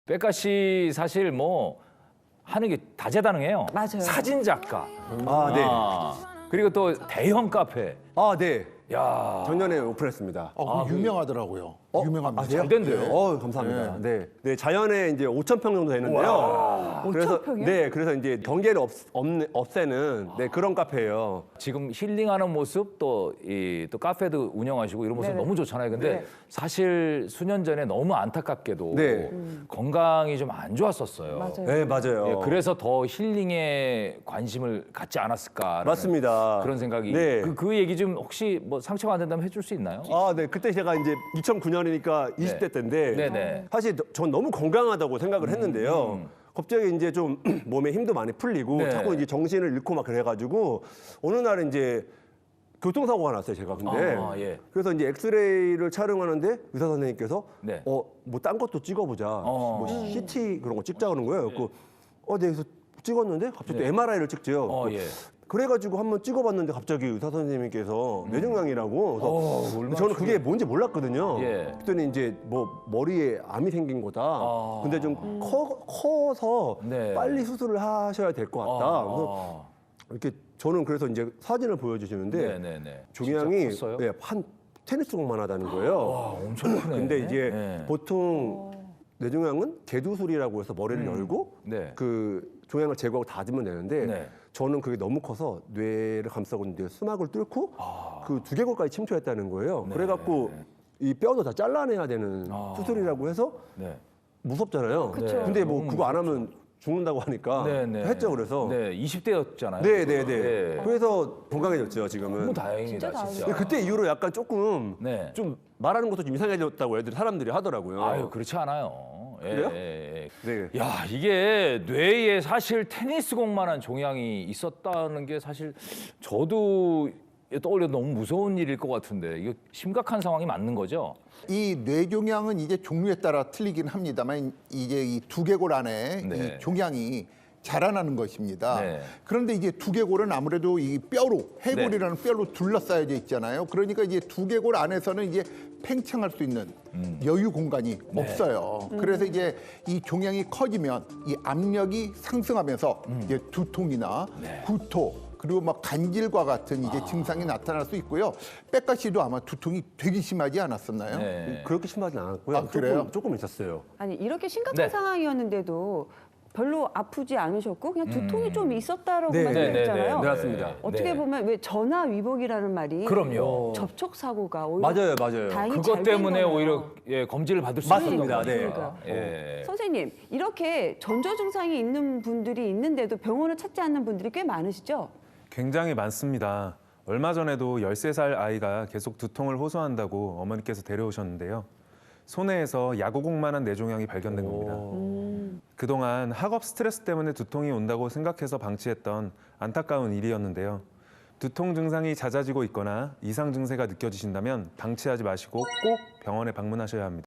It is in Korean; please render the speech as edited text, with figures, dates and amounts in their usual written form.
백가 씨 사실 뭐 하는 게 다재다능해요. 맞아요. 사진 작가. 아, 네. 그리고 또 대형 카페. 아, 네. 야. 작년에 오픈했습니다. 유명하더라고요. 유명합니다. 아세요? 잘 된대요. 감사합니다. 네. 네, 자연에 이제 5,000평 정도 되는데요. 그래서 5,000평이요? 네, 그래서 이제 경계를 없애는 네, 그런 카페예요. 지금 힐링하는 모습 또 카페도 운영하시고 이런 모습 네네. 너무 좋잖아요. 근데 네. 사실 수년 전에 너무 안타깝게도 네. 건강이 좀 안 좋았었어요. 맞아요. 네, 맞아요. 예, 그래서 더 힐링에 관심을 갖지 않았을까. 맞습니다. 그런 생각이. 네. 그 얘기 좀 혹시 뭐 상처가 안 된다면 해줄 수 있나요? 아, 네. 그때 제가 이제 2009년이니까 20대 때인데 네네. 사실 전 너무 건강하다고 생각을 했는데요. 갑자기 이제 좀 몸에 힘도 많이 풀리고 네. 자꾸 이제 정신을 잃고 막 그래가지고 어느 날 이제 교통사고가 났어요, 제가. 근데 예. 그래서 이제 엑스레이를 촬영하는데 의사 선생님께서 네. 뭐 딴 것도 찍어보자. 뭐 CT 그런 거 찍자 그런 거예요. 네, 그래서 찍었는데 갑자기 또 MRI를 찍죠. 예. 그래가지고 한번 찍어봤는데 갑자기 의사 선생님께서 뇌종양이라고. 그래서 저는 그게 뭔지 몰랐거든요. 예. 그랬더니 이제 뭐 머리에 암이 생긴 거다. 근데 좀 커서 네. 빨리 수술을 하셔야 될 것 같다. 그래서 이렇게 저는 그래서 이제 사진을 보여주시는데 네네네. 종양이 진짜 컸어요? 네, 한 테니스공만 하다는 거예요. 와, 엄청 크네. 근데 이제 네. 보통 뇌종양은 개두술이라고 해서 머리를 열고 네. 그 종양을 제거하고 닫으면 되는데 네. 저는 그게 너무 커서 뇌를 감싸고 있는데 수막을 뚫고 그 두개골까지 침투했다는 거예요. 네. 그래갖고 이 뼈도 다 잘라내야 되는 수술이라고 해서 네. 무섭잖아요. 그쵸. 근데 뭐 너무 그거 안 하면 죽는다고 하니까 네네. 했죠. 그래서 네, 20대였잖아요. 네네네. 그래서 건강해졌죠 지금은. 너무 다행이다, 진짜 진짜. 근데 그때 이후로 약간 조금 네. 좀 말하는 것도 좀 이상해졌다고 사람들이 하더라고요. 아유, 그렇지 않아요. 예, 그래요? 예, 네. 예. 야, 이게 뇌에 사실 테니스공만한 종양이 있었다는 게 사실 저도 떠올려도 너무 무서운 일일 것 같은데 이거 심각한 상황이 맞는 거죠? 이 뇌종양은 이제 종류에 따라 틀리긴 합니다만 이제 이 두개골 안에 네. 이 종양이 자라나는 것입니다. 네. 그런데 이제 두개골은 아무래도 이 뼈로 해골이라는 뼈로 둘러싸여져 있잖아요. 그러니까 이제 두개골 안에서는 이제 팽창할 수 있는 여유 공간이 없어요. 그래서 이제 이 종양이 커지면 이 압력이 상승하면서 이제 두통이나 구토 그리고 막 간질과 같은 이제 증상이 나타날 수 있고요. 백가 씨도 아마 두통이 되게 심하지 않았었나요? 네. 그렇게 심하진 않았고요. 아, 그래요? 조금 있었어요. 아니 이렇게 심각한 네. 상황이었는데도 별로 아프지 않으셨고 그냥 두통이 좀 있었다라고만 네, 네, 했잖아요. 네, 맞습니다. 어떻게 네. 보면 왜 전화 위복이라는 말이 그럼요. 접촉 사고가 오히려 맞아요. 다행히 그것 잘된 때문에 거네요. 오히려 검진을 받을 수 맞습니다. 있었던 네. 거니까. 예. 선생님 이렇게 전조 증상이 있는 분들이 있는데도 병원을 찾지 않는 분들이 꽤 많으시죠? 굉장히 많습니다. 얼마 전에도 13살 아이가 계속 두통을 호소한다고 어머니께서 데려오셨는데요. 손해에서 야구공만한 뇌종양이 발견된 겁니다. 그동안 학업 스트레스 때문에 두통이 온다고 생각해서 방치했던 안타까운 일이었는데요. 두통 증상이 잦아지고 있거나 이상 증세가 느껴지신다면 방치하지 마시고 꼭 병원에 방문하셔야 합니다.